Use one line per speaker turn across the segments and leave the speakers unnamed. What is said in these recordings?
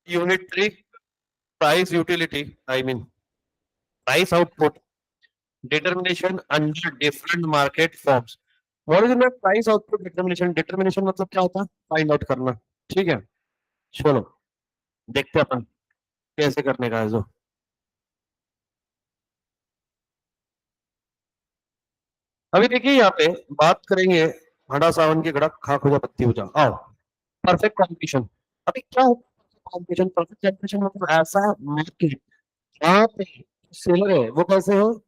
Unit three, price utility, I mean price output, determination under different market forms. What is the price output determination? Determination मतलब क्या होता है? Find out करना। ठीक है, चलो देखते हैं अपन कैसे करने का है। जो अभी देखिए यहाँ पे बात करेंगे, हड़ा सावन की गड़क खा खुजा पत्ती हो जा, आओ परफेक्ट कॉम्पिटिशन। अभी क्या होता है कॉम्पिटिशन? परफेक्ट कॉम्पिटिशन मतलब ऐसा मार्केट जहाँ पे सेलर है वो कैसे हो,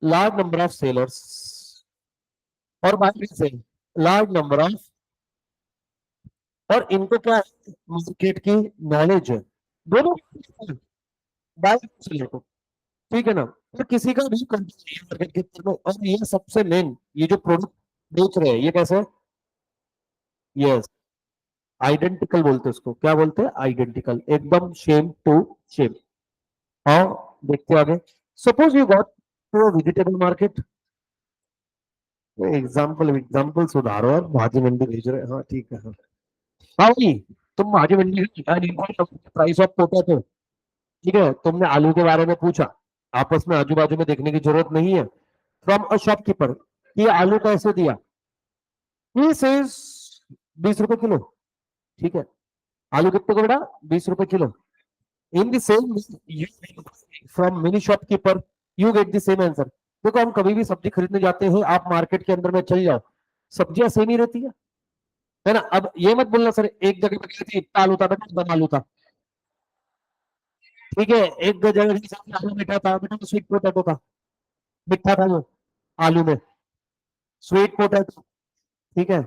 लार्ज नंबर ऑफ सेलर्स, और बाकी से लार्ज नंबर ऑफ, और इनको क्या मार्केट की नॉलेज है, दोनों बाय सेलर को। ठीक है ना, तो किसी का भी कंट्रोल मार्केट के अंदर में, और ये सबसे मेन, ये जो प्रोडक्ट बेच रहे हैं ये कैसे, यस आइडेंटिकल बोलते हैं उसको, क्या बोलते हैं? आइडेंटिकल, एकदम सेम टू सेम। हाँ, देखते हैं आगे। Suppose you got to a vegetable market, example example सुधारो, और भाजी मंडी भेज रहे हैं, हाँ ठीक है। हाँ हाँ भाई, तुम भाजी मंडी प्राइस ऑफ पोटैटो, ठीक है, तुमने आलू के बारे में पूछा, आपस में आजू बाजू में देखने की जरूरत नहीं है। फ्रॉम अ शॉपकीपर, ये आलू कैसे दिया, ही सेज 20 रुपए किलो, ठीक है, आलू कितने को बेटा? 20 रुपए kilo. In the same from mini shopkeeper you get the same answer. देखो हम कभी भी सब्जी खरीदने जाते हैं, आप मार्केट के अंदर में चल जाओ, सब्जियां सेम ही रहती है ना। अब ये मत बोलना सर एक जगह पे क्या थी, इतना आलू था बेटा, इतना आलू था, ठीक है, एक जगह पे आलू मीठा था बेटा, तो स्वीट पोटैटो था, मीठा था वो आलू में, स्वीट पोटैटो, ठीक है।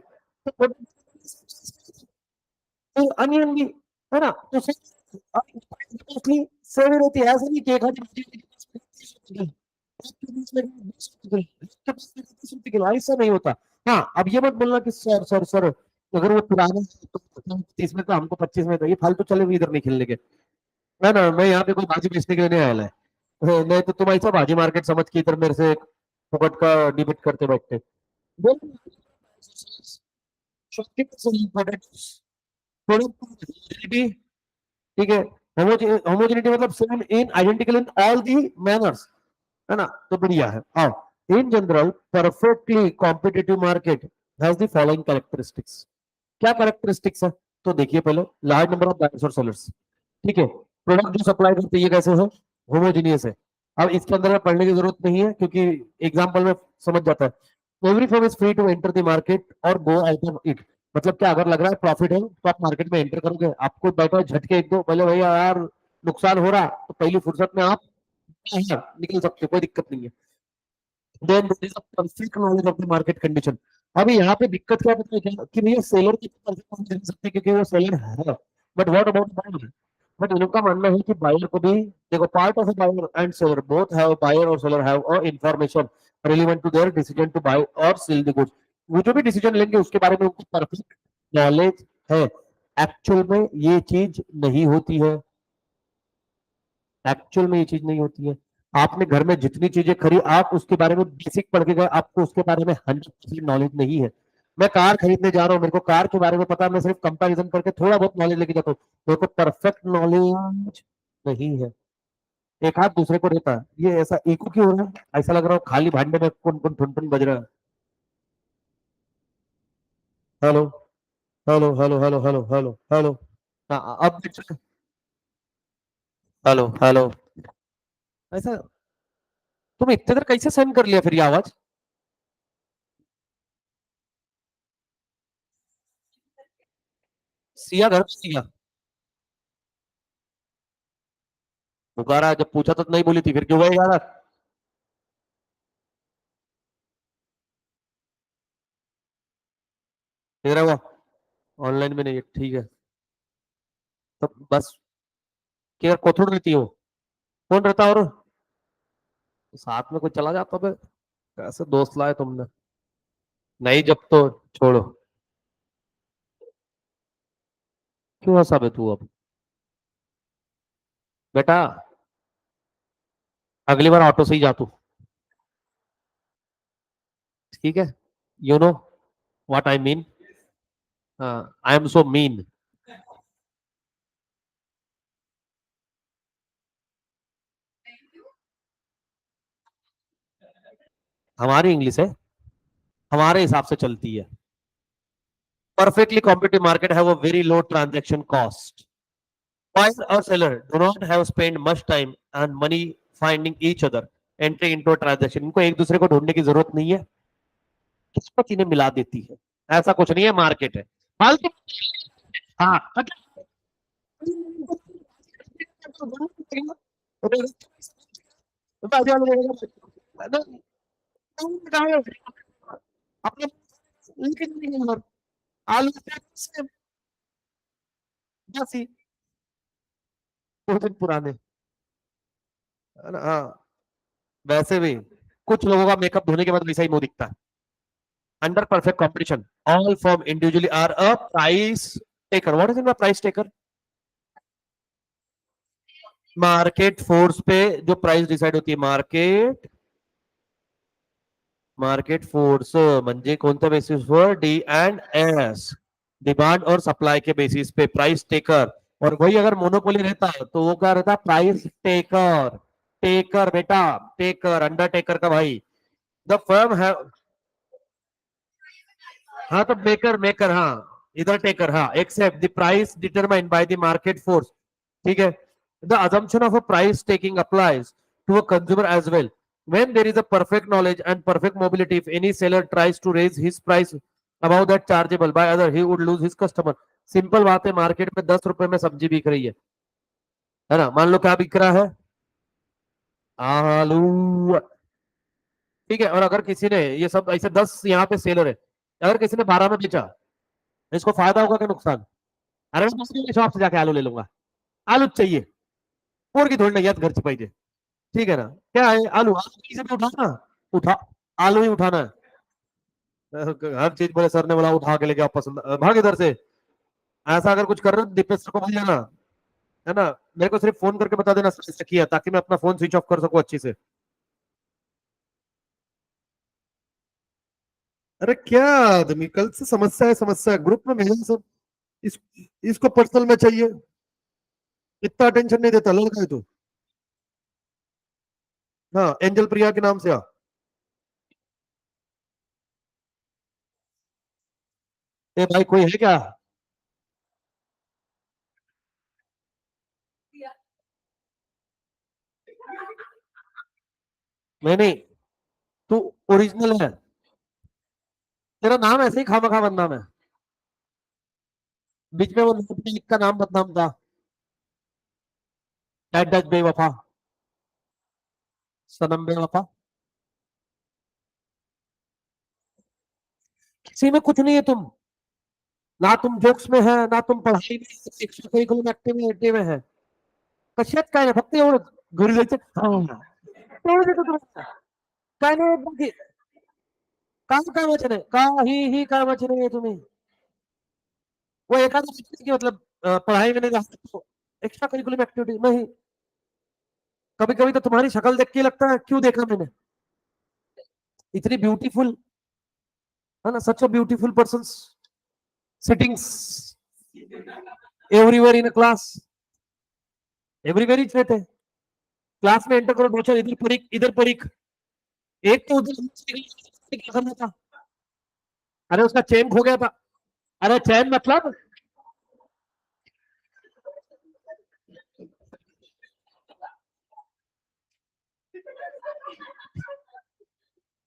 तो अनियन भी, है ना, तो सेम रहती है, ऐसा नहीं कि एक हजार ऐसा नहीं होता। हाँ, अब ये मत बोलना कि सर सर सर अगर वो पुराना है तो 30 में, तो हमको 25 में, तो ये फालतू चले हुए इधर नहीं खेलने के, है ना। मैं यहाँ पे कोई भाजी बेचने के लिए नहीं आया है, नहीं तो तुम ऐसा भाजी मार्केट समझ के इधर मेरे से फुकट का डिबेट करते बैठते। ठीक है, होमोजेनिटी मतलब same in identical in all the manners, है ना, तो बढ़िया है। हाँ, in general perfectly competitive market has the following characteristics. क्या कैरेक्टरिस्टिक्स है? तो देखिए पहले, लार्ज नंबर ऑफ बायर्स और सेलर्स, ठीक है, प्रोडक्ट जो सप्लाई करते हैं ये कैसे है, होमोजीनियस है। अब इसके अंदर में पढ़ने की जरूरत नहीं है क्योंकि एग्जाम्पल में समझ जाता है। Every firm is free to enter the market और गो आउट ऑफ इट। मतलब क्या, अगर लग रहा है प्रॉफिट है तो आप मार्केट में एंटर करोगे, आपको बैठो झटके एक दो पहले भैया यार नुकसान हो रहा, तो पहली फुर्सत में आप निकल सकते हो, कोई दिक्कत नहीं है। Then there is a perfect knowledge of the market condition. अभी यहाँ पे दिक्कत क्या पता है क्या, कि भैया सेलर की परफेक्ट नॉलेज नहीं सकते क्योंकि वो सेलर है, but what about buyer? But इनका मानना है कि बायर को भी देखो, part of a buyer and seller both have, buyer और seller have a information relevant to their decision to buy or sell the goods. वो जो भी डिसीजन लेंगे उसके बारे में उनको परफेक्ट नॉलेज है। एक्चुअल में ये चीज नहीं होती है, एक्चुअल में ये चीज नहीं होती है। आपने घर में जितनी चीजें खरीद, आप उसके बारे में बेसिक पढ़ के गए, आपको उसके बारे में 100% नॉलेज नहीं है। मैं कार खरीदने जा रहा हूँ, मेरे को कार के बारे में पता है, मैं सिर्फ कंपैरिजन करके थोड़ा बहुत नॉलेज लेके जाता हूँ, मेरे को परफेक्ट नॉलेज नहीं है। एक हाथ दूसरे को रहता है। ये ऐसा इको क्यों हो रहा है, ऐसा लग रहा है खाली भांडे में कौन कौन ठुन ठुन बज रहा है। Hello hello hello hello hello hello hello. हाँ अब हेलो हेलो। ऐसा तुम इतने देर कैसे सहन कर लिया फिर ये आवाज? सिया घर पे सिया पुकारा, जब पूछा तो नहीं बोली थी, फिर क्यों गए यार? तेरा हुआ ऑनलाइन में नहीं है, ठीक है। तो बस केयर कोथुड़ रहती हो, कौन रहता और साथ में कोई चला जाता पे, कैसे दोस्त लाए तुमने? नहीं जब तो छोड़ो। क्यों हंसा बे तू अब? बेटा अगली बार ऑटो से ही जा तू। ठीक है, you know what I mean, I am so mean. हमारी इंग्लिश है, हमारे हिसाब से चलती है। Perfectly competitive market have a very low transaction cost. Buyer or seller do not have spent much time and money finding each other, entering into a transaction. इनको एक दूसरे को ढूंढने की जरूरत नहीं है, किस्मत इन्हें मिला देती है। ऐसा कुछ नहीं है, मार्केट है फालतू। हाँ आलू दो दिन पुराने, है ना? हाँ, वैसे भी कुछ लोगों का मेकअप धोने के बाद वैसा ही मुंह दिखता है। Under perfect competition all form individually are a price taker. What is in price taker? Market force पे जो प्राइस डिसाइड होती है, मार्केट मार्केट फोर्स म्हणजे कोणत्या बेसिसवर? डी एंड एस, डिमांड और सप्लाई के बेसिस पे प्राइस टेकर। और वही अगर मोनोपोली रहता तो वो क्या रहता? Price taker. टेकर बेटा, टेकर, अंडरटेकर का भाई। द फर्म है, हाँ तो मेकर मेकर, हाँ इधर टेकर, हाँ accept the price determined by the market force. ठीक है, the assumption of a price taking applies to a consumer as well. When there is a perfect knowledge and perfect mobility, if any seller tries to raise his price above that chargeable by other, he would lose his customer. Simple बात है, market में 10 रुपए में सब्जी बिक रही है ना? मान लो क्या बिक रहा है? आलू। ठीक है, और अगर किसी ने ये सब ऐसे 10 यहाँ पे सेलर है, अगर किसी ने 12 में बेचा, इसको फायदा होगा कि नुकसान? अरे मैं दूसरी शॉप से जाके आलू ले लूंगा, आलू चाहिए, और की थोड़ी ना याद घर पाहिजे। ठीक है ना? क्या है? आलू, आलू कहीं से भी उठाना, उठा, आलू ही उठाना है। हर चीज बोले सर ने बोला उठा के लेके आप पसंद, भाग इधर से। ऐसा अगर कुछ कर रहे हो दीपेश सर को बोल जाना, है ना? मेरे को सिर्फ फोन करके बता देना सर ऐसा किया, ताकि मैं अपना फोन स्विच ऑफ कर सकूं अच्छी से। अरे क्या आदमी, कल से समस्या है, समस्या है ग्रुप में भेजा सब। इस, इसको पर्सनल में चाहिए, इतना टेंशन नहीं देता लड़का है तू। हाँ, एंजल प्रिया के नाम से आ। ए भाई कोई है क्या? नहीं नहीं, तू ओरिजिनल है, तेरा नाम ऐसे ही खामा खा बदनाम है। बीच में वो एक का नाम बदनाम था, डैड डच बेवफा, सनम बेवफा। किसी में कुछ नहीं है तुम, ना तुम जोक्स में है, ना तुम पढ़ाई में, एक्स्ट्रा करिकुलम एक्टिविटी में है। कशात काय नाही, फक्त एवढं घरी जायचं, हा तेवढंच येतं तुम्हाला, काय नाही येत बाकी, काम कामाचे नाही, काहीही कामाचे नाही आहे तुम्ही। वो एखादा की मतलब पढ़ाई में नहीं जाते, एक्स्ट्रा करिकुलम एक्टिविटी नहीं। कभी कभी तो तुम्हारी शक्ल देख के लगता है क्यों देखा मैंने, इतनी ब्यूटीफुल, है ना? Such a beautiful person sittings everywhere in class, everywhere ही रहते हैं। क्लास में एंटर करो, दो इधर परीख, इधर परीख, एक तो उधर क्या करना था? अरे उसका चेन खो गया था। अरे चैन मतलब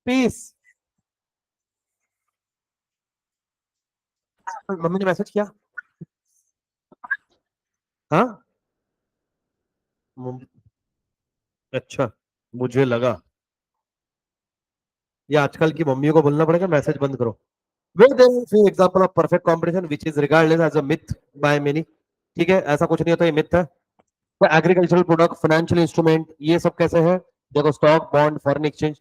पीस। मम्मी ने मैसेज किया? हाँ, अच्छा, मुझे लगा ये आजकल की मम्मियों को बोलना पड़ेगा मैसेज बंद करो। Way there is few example of perfect competition which is regarded as a myth by many। ठीक है, ऐसा कुछ नहीं होता, ये मिथ है। तो एग्रीकल्चरल प्रोडक्ट, फाइनेंशियल इंस्ट्रूमेंट, ये सब कैसे है? देखो, stock, bond, foreign exchange,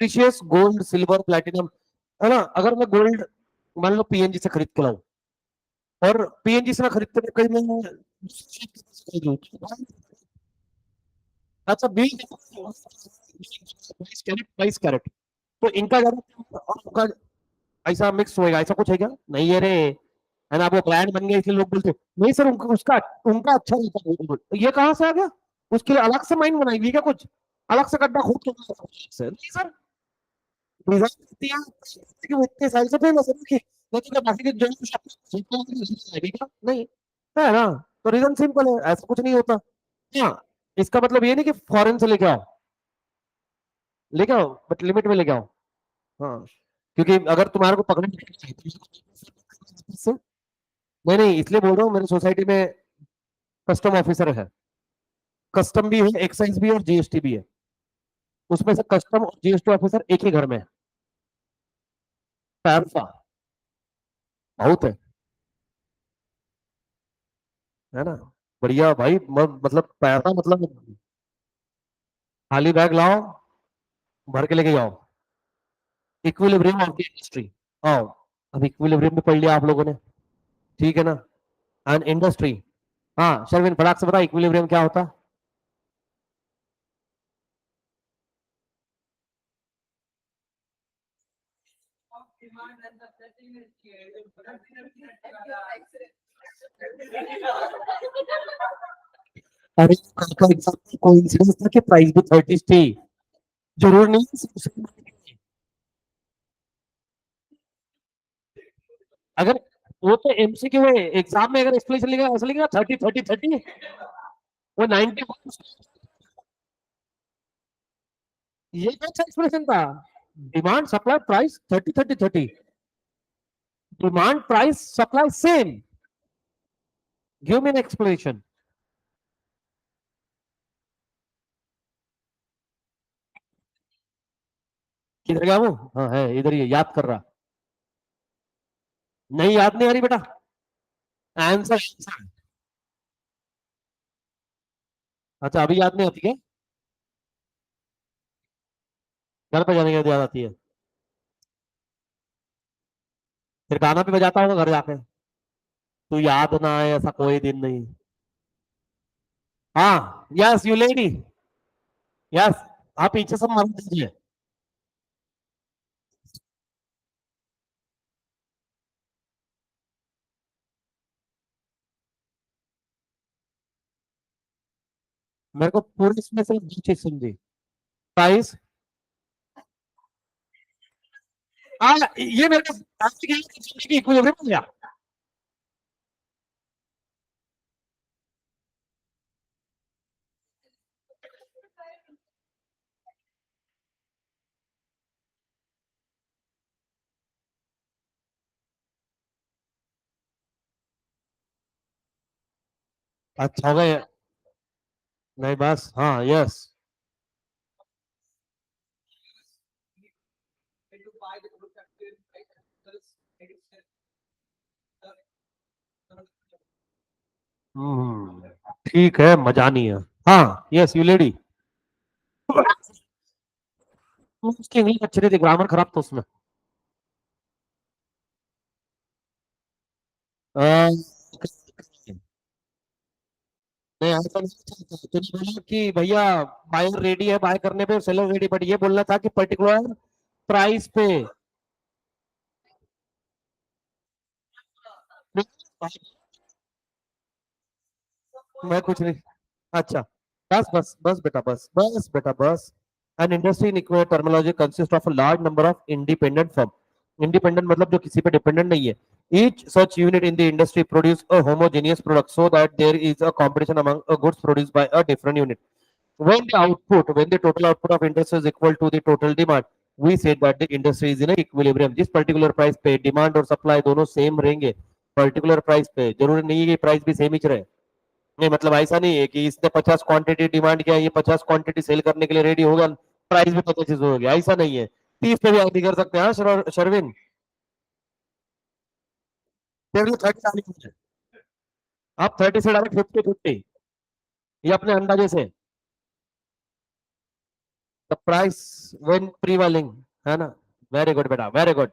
precious gold, silver, platinum, है ना? अगर मैं गोल्ड मान लो पीएनजी से खरीद के लाऊं, और पीएनजी से मैं खरीदते हुए कहीं मैं अच्छा 20 कैरेट, 22 कैरेट, तो इनका ज्यादा और उनका ऐसा मिक्स होएगा, ऐसा कुछ है क्या? नहीं है रे, है ना, वो क्लाइंट बन गए इसलिए लोग बोलते नहीं सर, उनका उसका उनका अच्छा रहता है बिल्कुल। ये कहाँ से आ गया? उसके लिए अलग से माइंड बनाएंगे क्या कुछ? अलग से गड्ढा खोद के? नहीं सर, डिजाइन करती है कि वो इतने साल से फेमस है कि लेकिन जब बाकी के जो नहीं है ना, तो रीजन सिंपल है, ऐसा कुछ नहीं होता। हाँ, इसका मतलब ये नहीं कि फॉरेन से लेके आओ बट लिमिट में लेके आओ। हाँ, क्योंकि अगर तुम्हारे को पकड़ने से, नहीं नहीं, इसलिए बोल रहा हूँ, मेरी सोसाइटी में कस्टम ऑफिसर है, कस्टम भी है, एक्साइज भी है और जीएसटी भी है। उसमें से कस्टम और जीएसटी ऑफिसर एक ही घर में है। पैसा बहुत है ना, बढ़िया भाई, मतलब पैसा मतलब खाली बैग लाओ, भर के लेके जाओ। इक्विलिब्रियम ऑफ द इंडस्ट्री, आओ, अब इक्विलिब्रियम भी पढ़ लिया आप लोगों ने, ठीक है ना। एंड इंडस्ट्री, हाँ शर्विन फटाक से बता इक्विलिब्रियम क्या होता है? अरे का एग्जांपल कोइंसिडेंस था कि प्राइस भी 30 थी, जरूर नहीं। अगर वो तो एमसीक्यू है, एग्जाम में अगर एक्सप्लेनेशन लिखा ऐसा लिखेगा 30 30 30, वो 90, ये कौन सा एक्सप्रेशन था? Demand supply price 30 30 30, demand price supply same, give me an explanation. किधर गया वो? हाँ है इधर, ये याद कर रहा, नहीं याद नहीं आ रही बेटा, आंसर आंसर। अच्छा अभी याद नहीं आती क्या? घर पे जाने के बाद याद आती है? फिर गाना भी बजाता होगा घर जाके, तू याद ना आए ऐसा कोई दिन नहीं। हाँ यस यू लेडी, यस, आप पीछे से मत दीजिए। मेरे को पूरी इसमें सिर्फ दो चीज समझी, प्राइस। ये मेरे को इक्विलिब्रियम हो गया। अच्छा हो गया, नहीं बस हाँ यस। ठीक है, मजा नहीं है। हाँ यस यू लेडी, उसकी इंग्लिश अच्छी नहीं थी, ग्रामर खराब था उसमें। अ, नहीं ऐसा नहीं था, तूने बोला कि भैया बायर रेडी है बाय करने पे और सेलर रेडी, बट ये बोलना था कि पर्टिकुलर प्राइस पे। मैं कुछ नहीं, अच्छा, बस बस बस बेटा, बस बस बेटा बस। An industry in equal terminology consists of a large number of independent firm. Independent मतलब जो किसी पे dependent नहीं है। Each such unit in the industry produce a homogeneous product so that there is a competition among goods produced by a different unit. When the total output of industry is equal to the total demand, we say that the industry is in a equilibrium. जिस particular price पे demand और supply दोनों same रहेंगे, particular price पे, जरूरी नहीं है कि price भी same ही रहे। नहीं मतलब ऐसा नहीं है कि इसने 50 क्वांटिटी डिमांड किया, ये 50 क्वांटिटी सेल करने के लिए रेडी होगा, प्राइस भी 25 हो गया, ऐसा नहीं है। 30 पे भी आगे कर सकते हैं। हाँ शर्विन, तेरे लिए 30 आने की है। आप 30 से डायरेक्ट 50 50, ये अपने अंदाजे से। द प्राइस व्हेन प्रीवेलिंग, है ना, वेरी गुड बेटा वेरी गुड।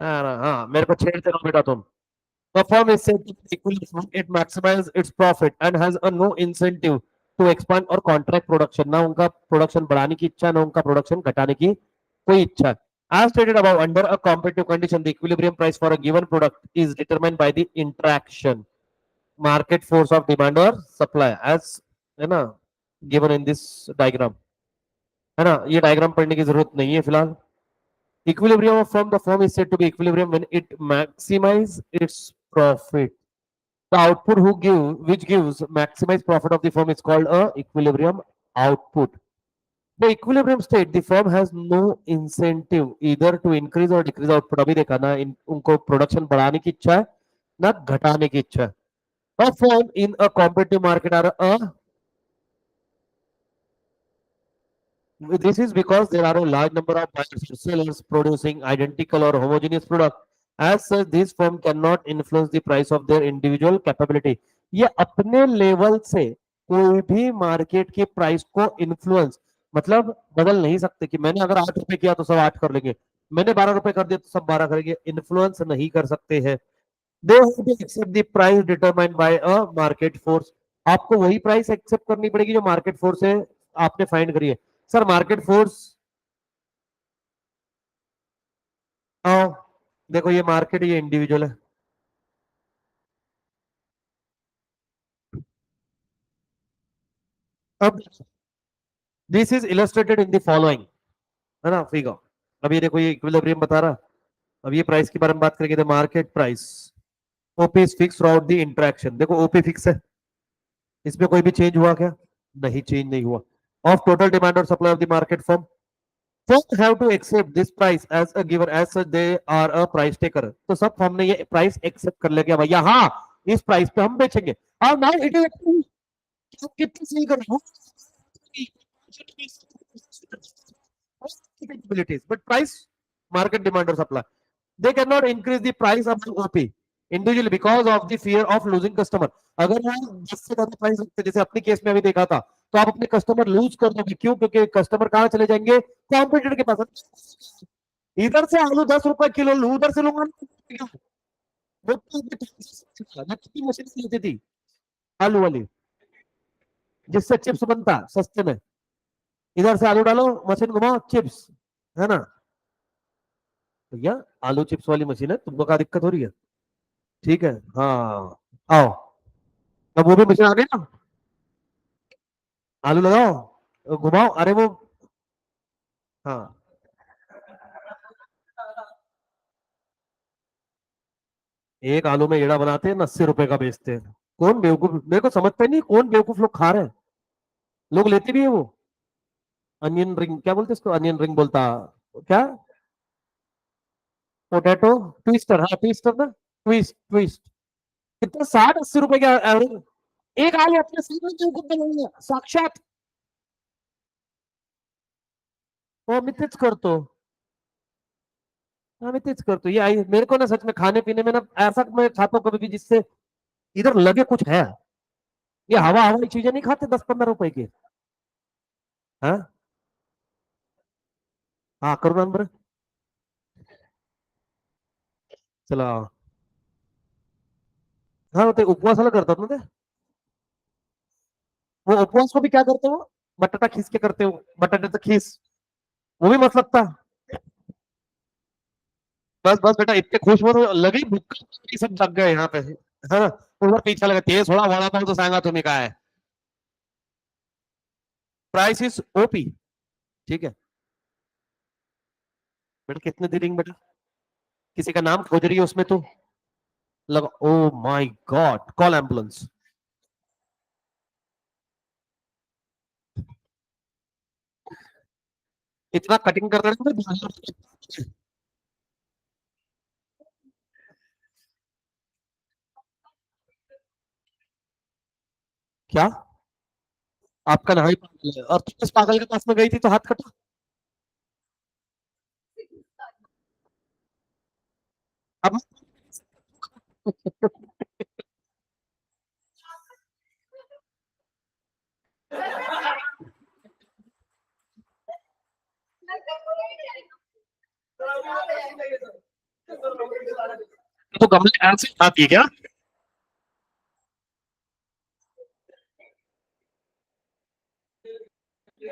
हाँ हाँ, मेरे को छेड़ते रहो बेटा तुम। The firm is said to be equally, it maximizes its profit and has a no incentive to expand or contract production. ना उनका प्रोडक्शन बढ़ाने की इच्छा, ना उनका प्रोडक्शन घटाने की कोई इच्छा। As stated above, under a competitive condition, the equilibrium price for a given product is determined by the interaction, market force of demand or supply, as है ना given in this diagram, है ना. ये diagram पढ़ने की जरूरत नहीं है फिलहाल. Equilibrium from the firm is said to be equilibrium when it maximizes its profit. The output which gives maximized profit of the firm is called a equilibrium output. The equilibrium state, the firm has no incentive either to increase or decrease output. अभी देखा ना उनको production बढ़ाने की इच्छा है ना घटाने की इच्छा है. A firm in a competitive market are a this is because there are a large number of buyers or sellers producing identical or homogeneous product. As such, this firm cannot influence the price of their individual capability. ये अपने level से कोई भी market की price को influence मतलब बदल नहीं सकते कि मैंने अगर 8 रुपए किया तो सब 8 कर लेंगे, मैंने 12 रुपए कर दिया तो सब 12 करेंगे. इन्फ्लुएंस नहीं कर सकते हैं. They have to accept the price determined by a market force. आपको वही प्राइस एक्सेप्ट करनी पड़ेगी जो मार्केट फोर्स है आपने फाइंड करी है. सर मार्केट फोर्स, हाँ देखो ये मार्केट ये इंडिविजुअल है. अब this is illustrated in the following, है ना फिगर. अब ये देखो ये इक्विलिब्रियम बता रहा. अब ये प्राइस के बारे में बात करेंगे तो market price OP is fix through out the interaction. देखो ओपी फिक्स है, इसमें कोई भी चेंज हुआ क्या? नहीं, चेंज नहीं हुआ. ऑफ टोटल डिमांड और supply of the market firm first have to accept this price as a given, as such they are a price taker. तो सब हमने ये प्राइस एक्सेप्ट कर लिया भैया, हाँ इस प्राइस पे हम बेचेंगे. और नाउ इट इज कितनी सही कर रहे हो capabilities, but price, market demand or supply, they cannot increase the price of the OP individually because of the fear of losing customer. अगर वो 10 से ज्यादा प्राइस रखते जैसे अपने केस में अभी देखा था तो आप अपने कस्टमर लूज कर दोगे. क्यों? क्योंकि कस्टमर कहाँ चले जाएंगे? कॉम्पिटिटर के पास. इधर से आलू 10 रुपए किलो लू, उधर से लूंगा. वो कितनी मशीन लेती थी आलू वाली जिससे चिप्स बनता सस्ते में. इधर से आलू डालो, मशीन घुमाओ, चिप्स, है ना भैया. आलू चिप्स वाली मशीन है, तुमको क्या दिक्कत हो रही है? ठीक है, हाँ आओ. अब वो भी मशीन आ गई ना, आलू लगाओ घुमाओ, अरे वो हाँ. एक आलू में एड़ा बनाते हैं 80 रुपए का बेचते हैं. कौन बेवकूफ, मेरे को समझते नहीं कौन बेवकूफ लोग खा रहे हैं. लोग लेते भी है वो. अनियन रिंग क्या बोलते हैं इसको, अनियन रिंग बोलता क्या, पोटैटो ट्विस्टर, हाँ ट्विस्टर ना, ट्विस्ट ट्विस्ट. कितना 60-80 रुपए का एवरेज. एक आलू अपने सीधे के ऊपर बनाऊंगा साक्षात. हो मी तेच करतो, हाँ मैं तेच करतो. ये आई मेरे को ना सच में खाने पीने में ना ऐसा मैं खाता हूँ कभी भी जिससे इधर लगे कुछ है. ये हवा हवाई चीजें नहीं खाते 10-15 रुपए की. हाँ हाँ करो नंबर. चला हाँ ते उपवास वाला करतात ना ते. वो उपवास को भी क्या करते हो, बटाटा खींच के करते हो, बटाटे तो खीस, वो भी मत लगता. बस बस बेटा इतने खुश हो तो लगी भूख, सब जग गए यहाँ पे, है ना. उधर पीछे लगे तेज थोड़ा वड़ा पाव तो सांगा तुम्हें का है. Price is OP. ठीक है बेटा, कितने दे देंगे बेटा? किसी का नाम खोज रही है उसमें तो लगा. Oh my God, call ambulance. इतना कटिंग कर रहे हैं. क्या आपका नाम ही पागल है और तुम इस पागल के पास में गई थी तो हाथ कटा. अब तो गमले ऐसे खाती है क्या?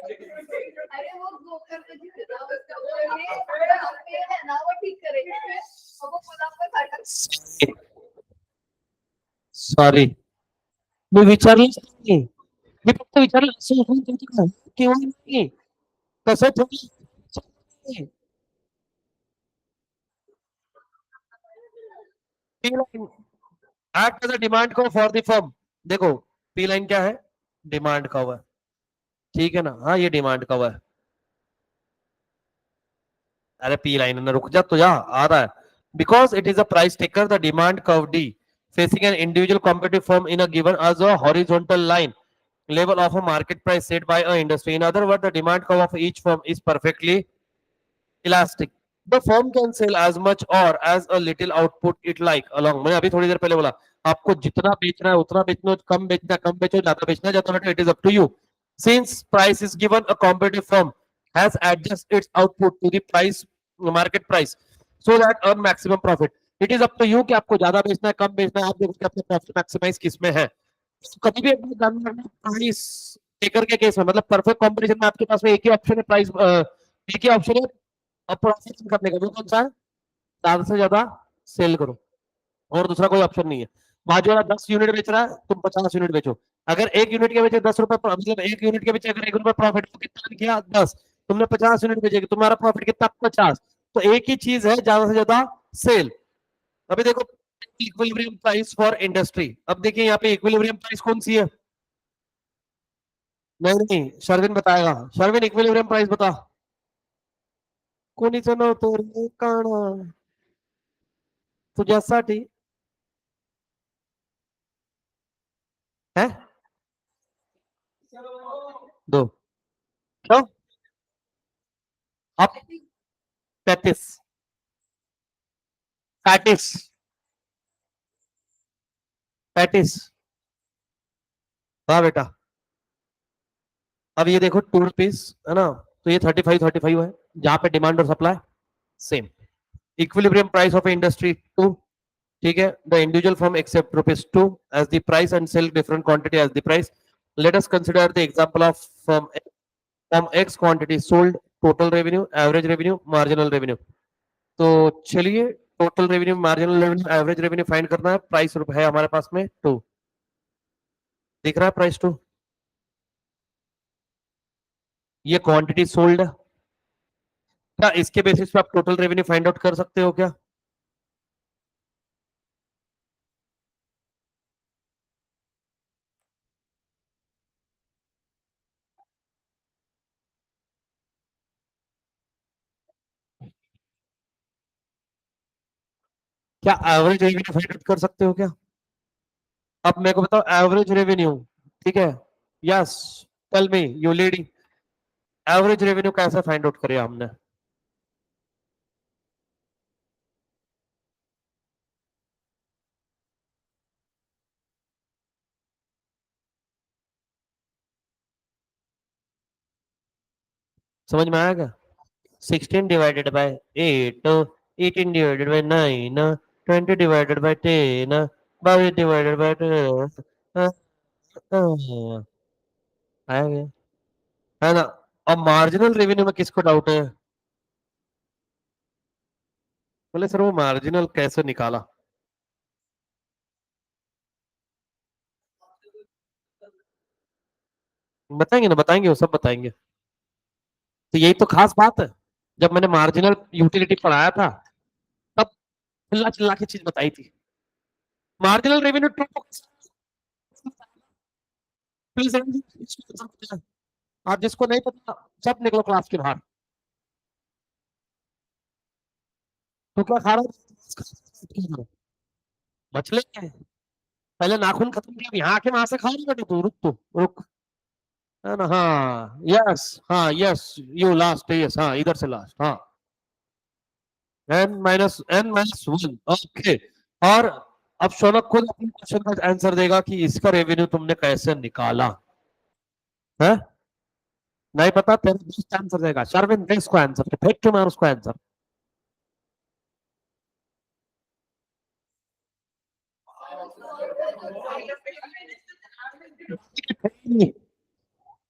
अरे वो गोकर पे जी था उसका ये है ना वो ठीक करेंगे अब वो गुलाब का काटा
सॉरी मी विचारलं नाही मी फक्त विचारलं असं होऊन तुमचं किंवा नाही तसं थोडी act as a demand curve for the firm देखो पी लाइन क्या है डिमांड कवर ठीक है ना हाँ ये डिमांड कवर अरे पी लाइन ना रुक जा तो जा आ रहा है because it is a price taker the demand curve D facing an individual competitive firm in a given as a horizontal line level of a market price set by a industry in other words the demand curve of each firm is perfectly elastic the firm can sell as much or as a little output it like along मैंने अभी थोड़ी देर पहले बोला आपको जितना बेचना है उतना बेचना कम बेचना कम बेचो ज्यादा बेचना ज्यादा बेचो it is up to you since price is given a competitive firm has adjusted its output to the price market price so that earn maximum profit it is up to you कि आपको ज्यादा बेचना है कम बेचना है आप देखो कि अपना प्रॉफिट मैक्सिमाइज किस में है तो कभी भी एक बात जानना है प्राइस टेकर के केस में मतलब परफेक्ट कंपटीशन में आपके पास में एक ही ऑप्शन है प्राइस एक ही ऑप्शन है और प्रॉफिट करने का वो कौन सा है ज्यादा से ज्यादा सेल करो और दूसरा कोई ऑप्शन नहीं है बाजू वाला 10 यूनिट बेच रहा है तुम 50 यूनिट बेचो अगर एक यूनिट के बेचे 10 रुपए मतलब एक यूनिट के बेचे अगर 1 रुपए प्रॉफिट तो कितना किया 10 तुमने 50 यूनिट बेचे तुम्हारा प्रॉफिट कितना 50 तो एक ही चीज है ज्यादा से ज्यादा सेल अभी देखो इक्विलिब्रियम प्राइस फॉर इंडस्ट्री अब देखिए यहाँ पे इक्विलिब्रियम प्राइस कौन सी है नहीं नहीं शर्विन बताएगा शर्विन इक्विलिब्रियम प्राइस बता कोणीच नव्हतं रे काना तुझ्यासाठी है दो क्यों अब 35 पैंतीस 35 हाँ बेटा अब ये देखो 2 रुपीज है ना तो ये 35 है जहां पे डिमांड और supply same equilibrium price of industry 2 ठीक है the individual firm accept rupees 2 as the price and sell different quantity as the price let us consider the example of firm X quantity sold total revenue average revenue marginal revenue तो चलिए total revenue marginal revenue average revenue find करना है price है हमारे पास में 2 दिख रहा है प्राइस 2 ये क्वांटिटी सोल्ड क्या इसके बेसिस पे आप टोटल रेवेन्यू फाइंड आउट कर सकते हो क्या क्या एवरेज रेवेन्यू फाइंड आउट कर सकते हो क्या अब मेरे को बताओ एवरेज रेवेन्यू ठीक है yes tell me you lady average revenue कैसे फाइंड आउट करें हमने समझ में आएगा 16 divided by 8 18 divided by 9 20 divided by 10 22 divided by 10 आएगा है ना अब मार्जिनल रेवेन्यू में किसको डाउट है बोले सर वो मार्जिनल कैसे निकाला बताएंगे ना बताएंगे वो सब बताएंगे तो यही तो खास बात है जब मैंने मार्जिनल यूटिलिटी पढ़ाया था तब चिल्ला चिल्ला की चीज बताई थी मार्जिनल रेवेन्यू आप जिसको नहीं पता सब निकलो क्लास के बाहर तो क्या खा रहा है मछली है पहले नाखून खत्म किया यहाँ आके वहां से खा रही बेटा तू रुक है ना हाँ यस यू लास्ट यस हाँ इधर से लास्ट हाँ n-1 ओके और अब शौनक खुद अपने क्वेश्चन का आंसर देगा कि इसका रेवेन्यू तुमने कैसे निकाला है नहीं पता तेरा दोस्त आंसर देगा शर्विन दे इसको आंसर फेंक क्यों मार उसको आंसर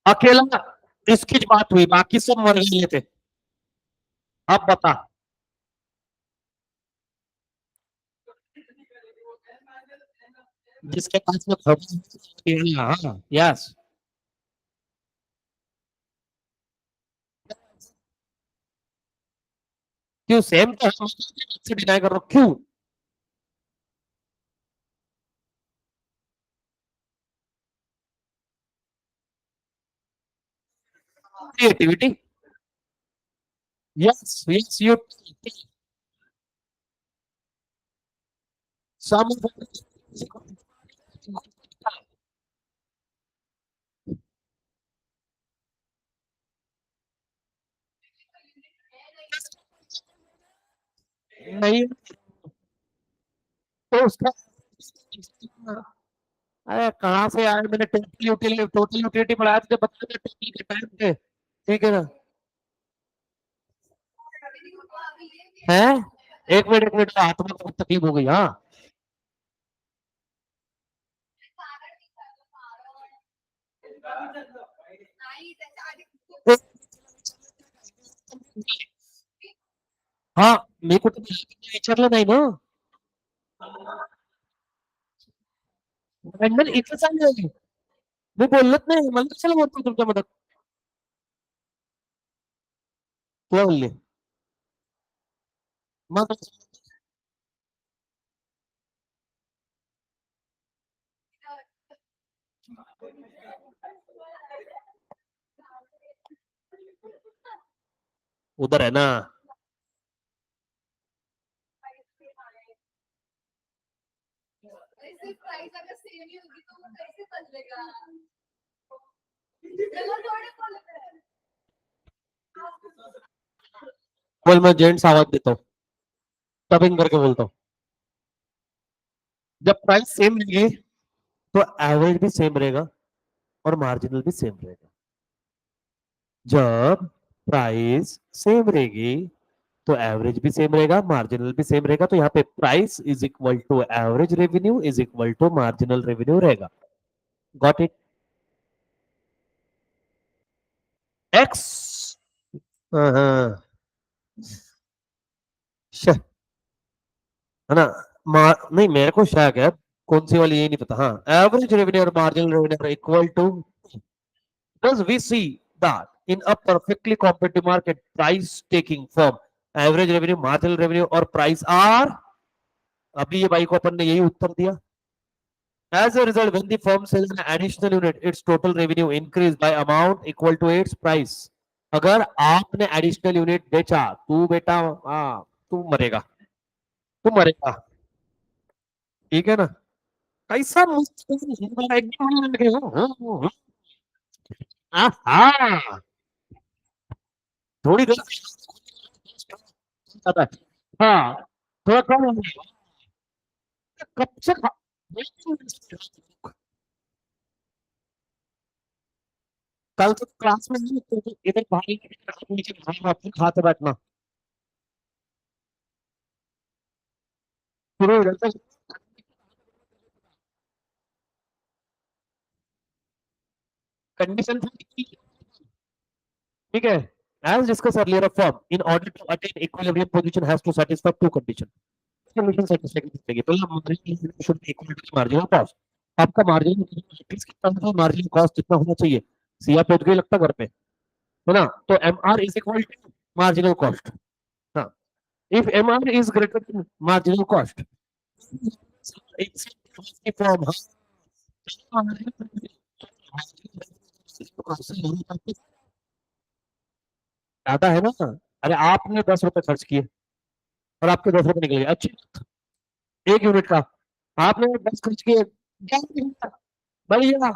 अकेला इसकी बात हुई, बाकी सब मर गए थे। अब बता। जिसके पास में खबर, हाँ, यस। क्यों सेम तो से डिनाई कर रहा हूं, क्यों? Creativity. Yes yes you. Some नहीं, तो उसका, अरे कहाँ से आया? मैंने टोटल यूटिलिटी पढ़ाया तुझे, बता दे टोटल के टाइम पे। ठीक है ना? है। एक मिनट हाथ में बहुत तकलीफ हो गई, हाँ। हाँ, मेरे को तो विचारलं नाही ना. भांडण इथं चालू आहे. मी बोललोच नाही. मला कशाला बोलतो तुमच्या मदत? तुला बोलले. मग उधर है ना.
ऐसे प्राइस अगर सेम ही होगी तो वो कैसे बदलेगा? गलत थोड़ी बोल रहे हैं।
बोल, मैं जेंट्स आवाज देता हूँ. डबिंग करके बोलता हूँ. जब प्राइस सेम रहेगी तो एवरेज भी सेम रहेगा और मार्जिनल भी सेम रहेगा. जब प्राइस सेम रहेगी तो एवरेज भी सेम रहेगा, मार्जिनल भी सेम रहेगा. तो यहाँ पे price is equal to average revenue is equal to marginal revenue रहेगा. Got it? एक्स. हाँ. श- है ना? नहीं, मेरे को शक है. कौन सी वाली, ये नहीं पता. हाँ, एवरेज रेवेन्यू और marginal revenue are equal to. Thus we see that in a perfectly competitive market, price taking firm, average revenue, marginal revenue और price are. अभी ये भाई को अपन ने यही उत्तर दिया. As a result, when the firm sells an additional unit, its total revenue increase by amount equal to its price. अगर आपने एडिशनल यूनिट बेचा, तू बेटा, हाँ, तू मरेगा. तू मरेगा. ठीक है ना? कैसा मस्त एकदम लगेगा. हाँ, थोड़ी देर आता है. हाँ, थोड़ा कम हो गया. कब से कल तो क्लास में नहीं, तो इधर भाई नीचे भाई खाते बैठना शुरू हो जाता है. कंडीशन. ठीक है. As discussed earlier, a firm, in order to attain equilibrium position, has to satisfy two conditions. Condition satisfy करनी. पहला, margin should be equal to marginal cost. आपका मार्जिन एटलीस्ट कितना होगा? मार्जिनल कॉस्ट कितना होना चाहिए? सिया पहुंच गई लगता घर पे, है ना? तो M R is equal to marginal cost. हाँ. If M R is greater than marginal cost, firm ज्यादा है ना. अरे आपने 10 रुपए खर्च किए और आपके 10 रुपए निकल गए, अच्छी एक यूनिट का. आपने 10 खर्च किए, बढ़िया,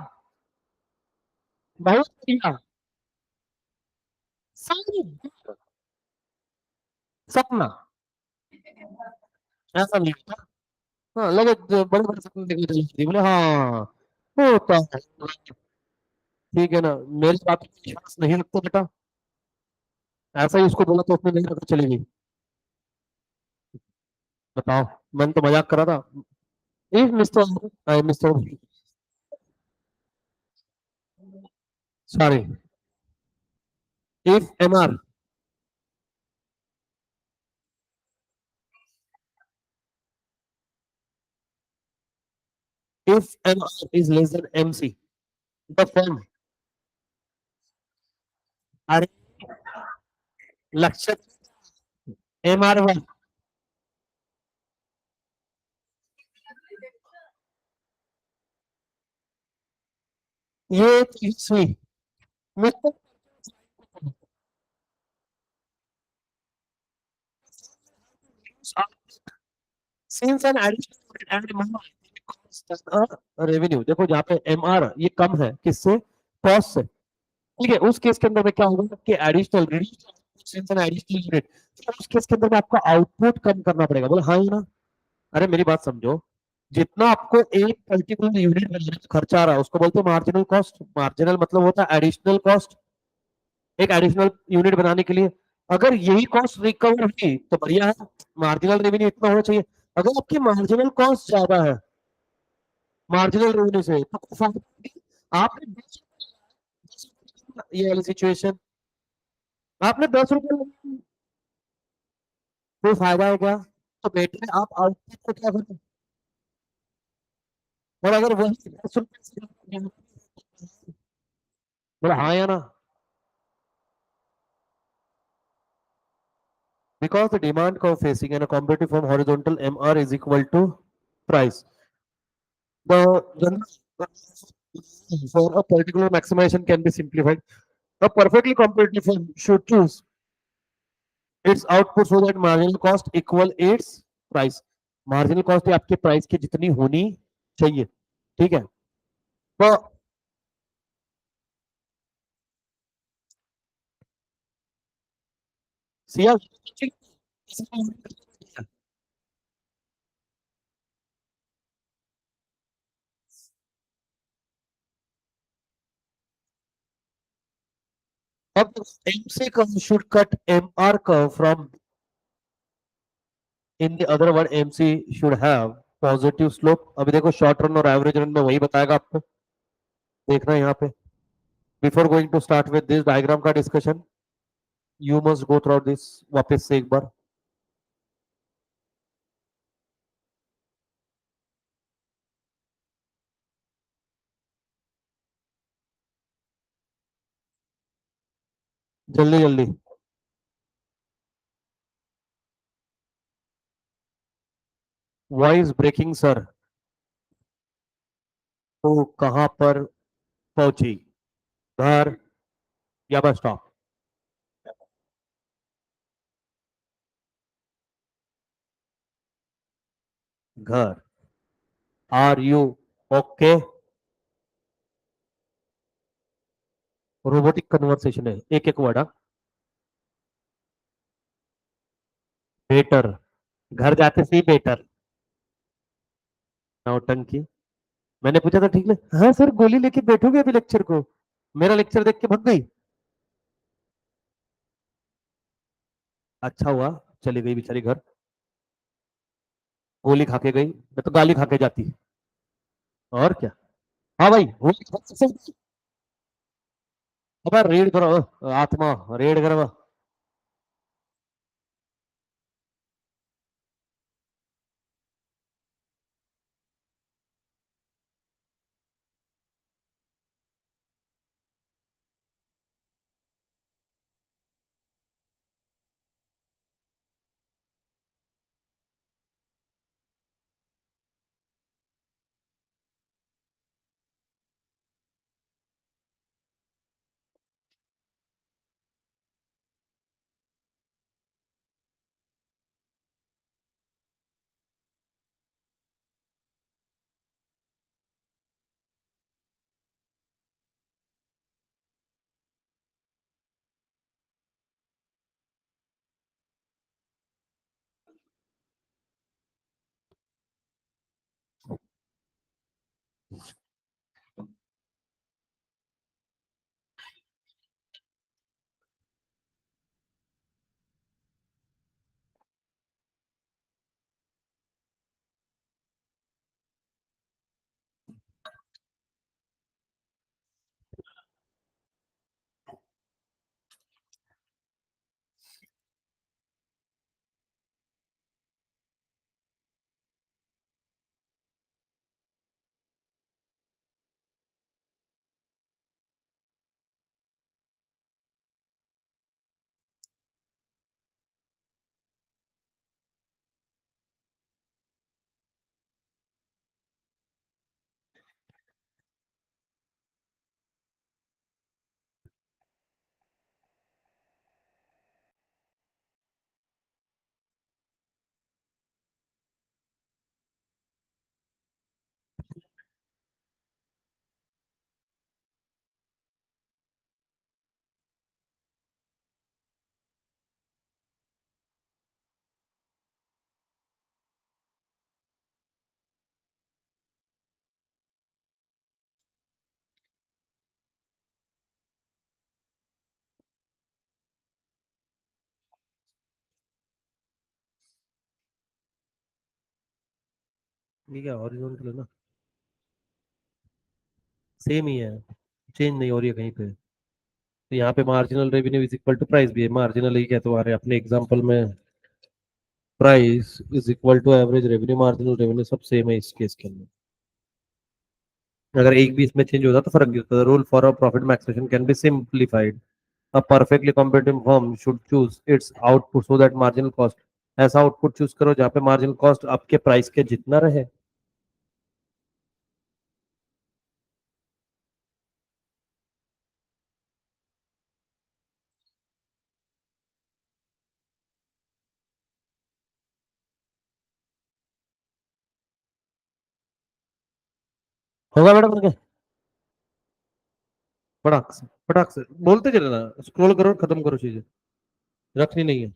बहुत बढ़िया. सारी सपना ऐसा नहीं होता. हाँ, लगे बड़े बड़े सपने देखने चले बोले, हाँ होता है. ठीक है ना? मेरी बात पे विश्वास नहीं रखते बेटा. ऐसा ही उसको बोला तो उसने नहीं रखा, चली गई. बताओ. मैंने तो मजाक करा था. If mister, I mister, sorry. if MR if MR is less than MC, the firm, अरे लक्ष्य MR1, ये तेजस्वी मतलब since an additional and revenue, देखो जहाँ पे MR ये कम है किससे, कॉस्ट से, ठीक है, उस केस के अंदर में क्या होगा कि additional since an additional unit, उस केस के अंदर में आपका आउटपुट कम करना पड़ेगा, बोले हाँ या ना। अरे मेरी बात समझो, जितना आपको एक पर्टिकुलर यूनिट बनाने में खर्चा आ रहा है उसको बोलते हैं मार्जिनल कॉस्ट। मार्जिनल मतलब होता है एडिशनल कॉस्ट, एक एडिशनल यूनिट बनाने के लिए। अगर यही कॉस्ट रिकवर हुई तो बढ़िया है, मार्जिनल रेवेन्यू इतना होना चाहिए। अगर आपकी मार्जिनल कॉस्ट ज्यादा है मार्जिनल रेवेन्यू से तो कोई फायदा नहीं। आपने 10 रुपये, ये वाली सिचुएशन, आपने 10 रुपये लगाए, कोई फायदा है क्या? तो बेटर है आप आउटपुट को क्या करें, और अगर वही 10 रुपये से बोला हाँ या ना। Because the demand curve facing and a competitive firm horizontal MR is equal to price. The for a particular maximization can be simplified. A perfectly competitive firm should choose its output so that marginal cost equal its price. Marginal cost आपके price की जितनी होनी चाहिए, ठीक है। तो सिया अब MC curve should cut MR curve from, in the other word MC should have positive slope. अभी देखो शॉर्ट रन और एवरेज रन में वही बताएगा आपको, देखना है यहाँ पे। Before going to start with this diagram का discussion, you must go through this वापस से एक बार। जल्दी जल्दी। Voice breaking sir. तो कहां पर पहुंची, घर या बस स्टॉप? घर। Are you okay? Robotic conversation है, एक एक वर्ड। बेटर, घर जाते से ही बेटर, नौटंकी। मैंने पूछा था ठीक है, हाँ सर गोली लेके बैठोगे अभी लेक्चर को, मेरा लेक्चर देख के भग गई। अच्छा हुआ चली गई बेचारी घर, गोली खा के गई, मैं तो गाली खा के जाती। और क्या। हाँ भाई वो अब रेड करो, आत्मा रेड करो। ये क्या हॉरिजॉन्टल है ना, सेम ही है, चेंज नहीं हो रही है कहीं पे। तो यहाँ पे marginal revenue is equal to price भी है, मार्जिनल ही क्या तुम्हारे अपने एग्जांपल में price is equal to average revenue, marginal revenue सब सेम है इस केस के अंदर। अगर एक भी इसमें चेंज होता तो फर्क नहीं होता। Rule for a profit maximisation can be simplified. A perfectly competitive firm should choose its output so that marginal cost, ऐसा आउटपुट चूज करो जहाँ पे मार्जिनल कॉस्ट आपके प्राइस के जितना रहे। होगा मैडम उनके, फटाक से बोलते चले ना, स्क्रॉल करो खत्म करो चीजें, रखनी नहीं है।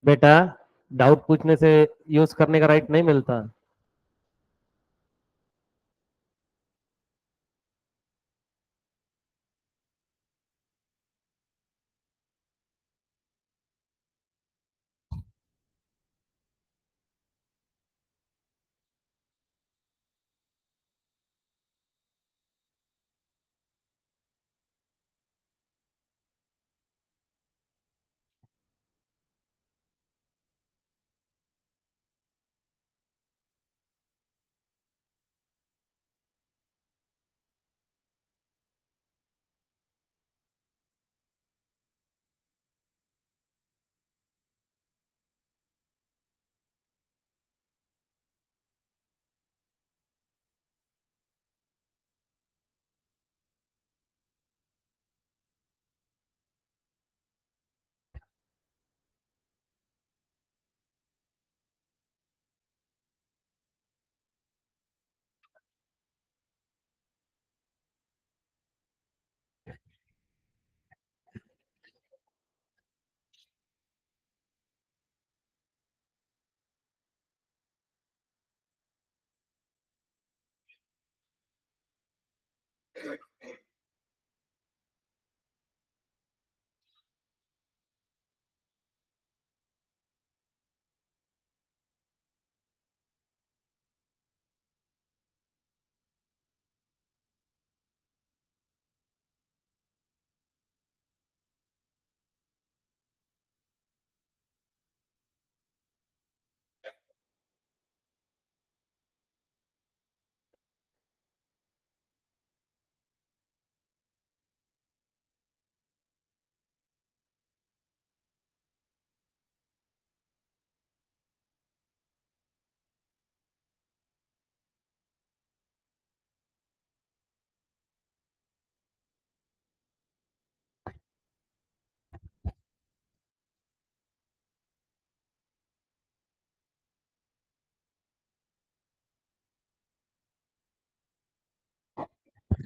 बेटा डाउट पूछने से यूज करने का राइट नहीं मिलता।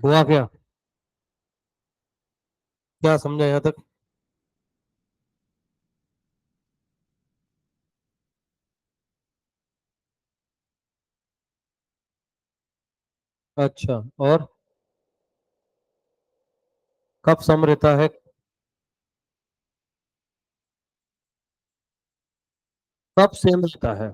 हुआ क्या, क्या समझा यहाँ तक? अच्छा, और कब सम रहता है? कब सेम रहता है?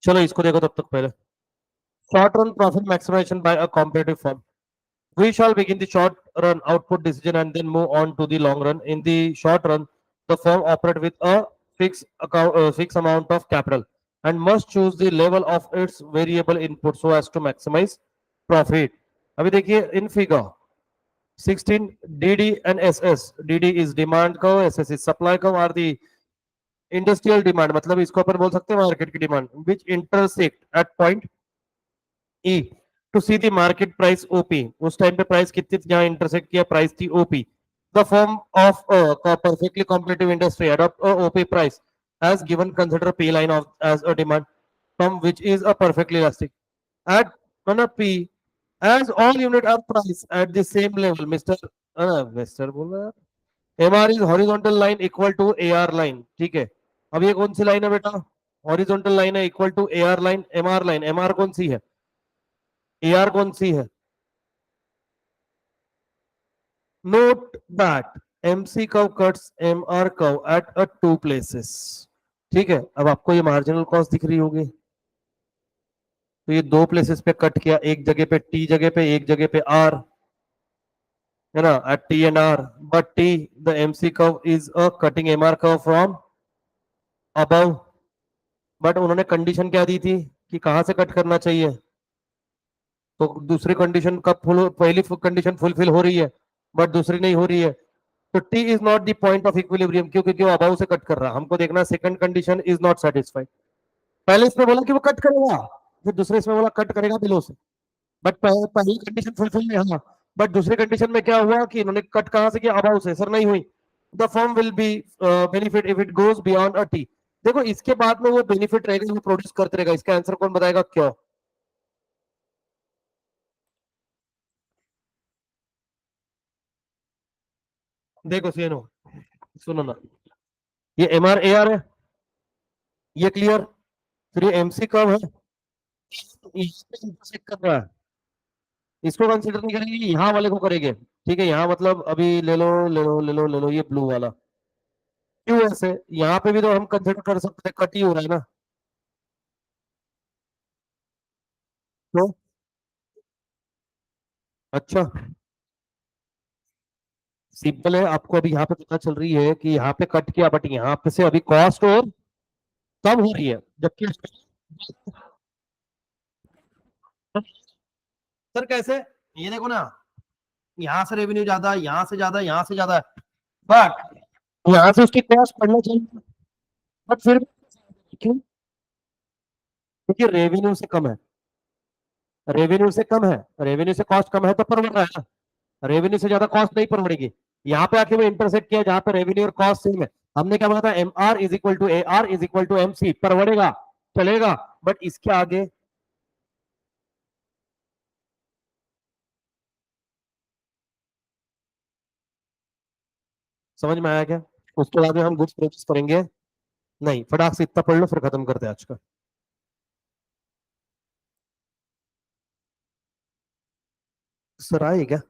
चलो इसको देखो तब तक पहले। Short run profit maximisation by a competitive firm. We shall begin the short run output decision and then move on to the long run. In the short run, the firm operate with a fixed amount of capital and must choose the level of its variable input so as to maximize profit. अभी देखिए in figure 16 DD and SS. DD is demand curve, SS is supply curve, are the industrial demand, मतलब इसको अपन बोल सकते हैं market की demand, which intersect at point E to see the market price OP. उस time पे price कितनी थी जहां इंटरसेक्ट किया, प्राइस थी OP. the firm of a perfectly competitive industry adopt a OP price as given consider P line of as a demand from which is a perfectly elastic. At on a P, as all unit are priced at the same level, Mr. बोला MR is horizontal line equal to AR line. ठीक है, अब ये कौन सी line है बेटा? Horizontal line है equal to AR line, MR line, MR कौन सी है? AR कौन सी है? Note that MC curve cuts MR curve at a two places. ठीक है, अब आपको ये मार्जिनल कॉस्ट दिख रही होगी, तो ये दो प्लेसेस पे कट किया, एक जगह पे T जगह पे, एक जगह पे R, है ना, at T and R, but T the MC curve is a cutting MR curve from above, but उन्होंने कंडीशन क्या दी थी कि कहां से कट करना चाहिए, तो दूसरी कंडीशन कब फुल, पहली कंडीशन फुलफिल हो रही है बट दूसरी नहीं हो रही है, तो T is not the point of equilibrium, क्यों? क्योंकि वो अबाउ से कट कर रहा है, हमको देखना second condition is not satisfied. पहले इसमें बोला कि वो कट करेगा, फिर दूसरे इसमें बोला कट करेगा बिलो से, बट पहली कंडीशन फुलफिल नहीं हुआ, बट दूसरी कंडीशन में क्या हुआ कि इन्होंने कट कहां से किया? अबाउ से, सर नहीं हुई। The firm will be benefit if it goes beyond a T. देखो इसके बाद में वो बेनिफिट रहेगा, वो प्रोड्यूस करते रहेगा, इसका आंसर कौन बताएगा? क्यों? देखो सुनो, सुनो ना, ये एम आर ए आर है, ये क्लियर, फिर ये एमसी कब है, इंटरसेक्ट कर रहा है, इसको कंसीडर नहीं करेंगे, यहाँ वाले को करेंगे। ठीक है, यहाँ मतलब अभी ले लो, ले लो, ले लो, ले लो, ये ब्लू वाला, क्यों ऐसे? यहाँ पे भी तो हम कंसीडर कर सकते हैं, कट ही हो रहा है ना, तो अच्छा, सिंपल है, आपको अभी यहाँ पे पता चल रही है कि यहाँ पे कट किया, बट यहाँ पे से अभी कॉस्ट और कम हो रही है, जबकि सर कैसे? ये देखो ना, यहाँ से रेवेन्यू ज्यादा, यहाँ से ज्यादा, यहाँ से ज्यादा, बट यहाँ से उसकी कॉस्ट बढ़ना चाहिए, बट फिर क्यों? क्योंकि रेवेन्यू से कम है, रेवेन्यू से कम है, रेवेन्यू से कॉस्ट कम है तो परवड़ रहा है ना, रेवेन्यू से ज्यादा कॉस्ट नहीं परवड़ेगी। यहाँ पे आके वो इंटरसेक्ट किया जहां पे रेवेन्यू और कॉस्ट सेम है, हमने क्या बोला था? M R is equal to A R is equal to M C, परवड़ेगा, चलेगा, बट इसके आगे समझ में आया क्या? उसके बाद में हम गुड्स परचेस करेंगे, नहीं फटाक से इतना पढ़ लो फिर खत्म करते हैं आज का। सर आए क्या?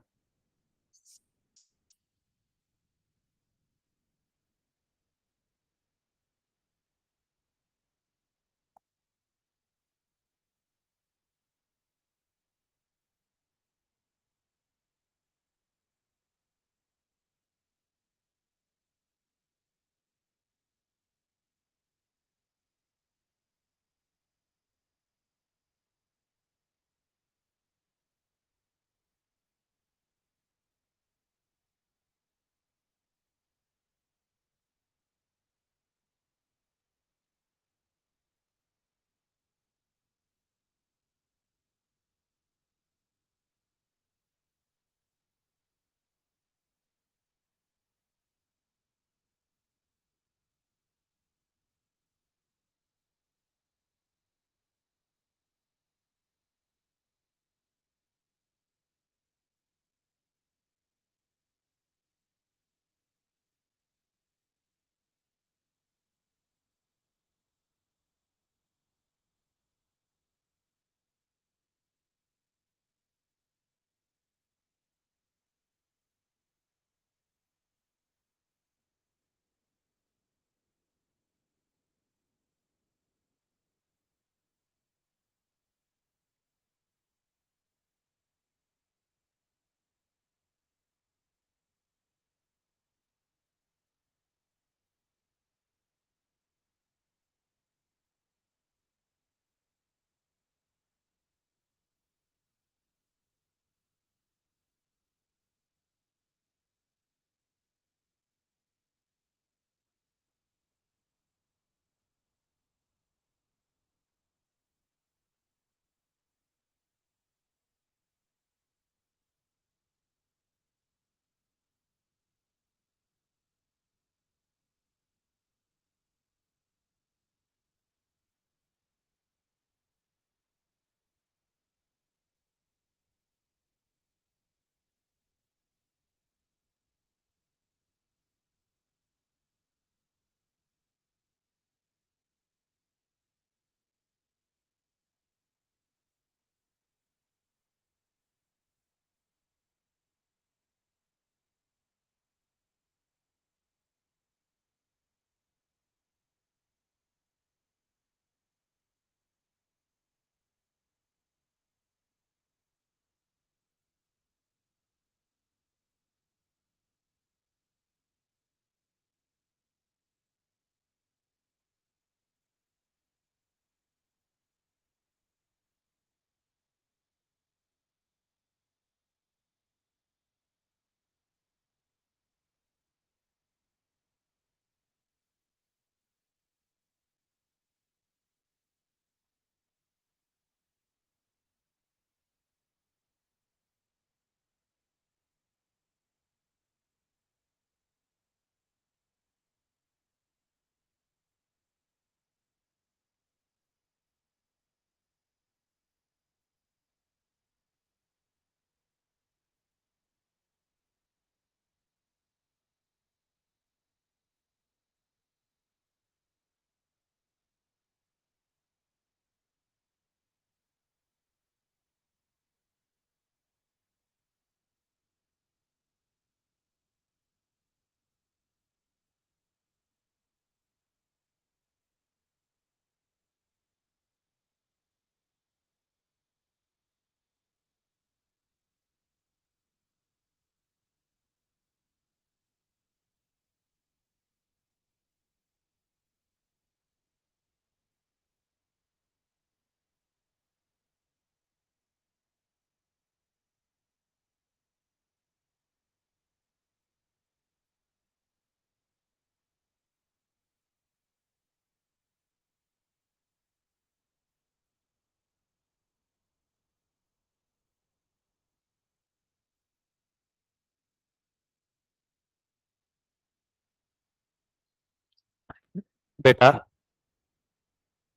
बेटा,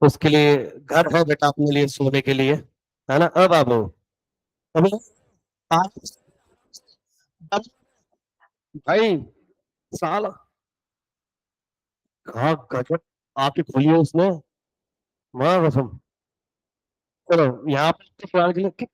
उसके लिए घर है बेटा, अपने लिए सोने के लिए, है ना? अब बाबू, अभी आज भाई साल कहाँ गजब आके खोली है उसने, माँ कसम। चलो यहाँ पे तो सवाल के लिए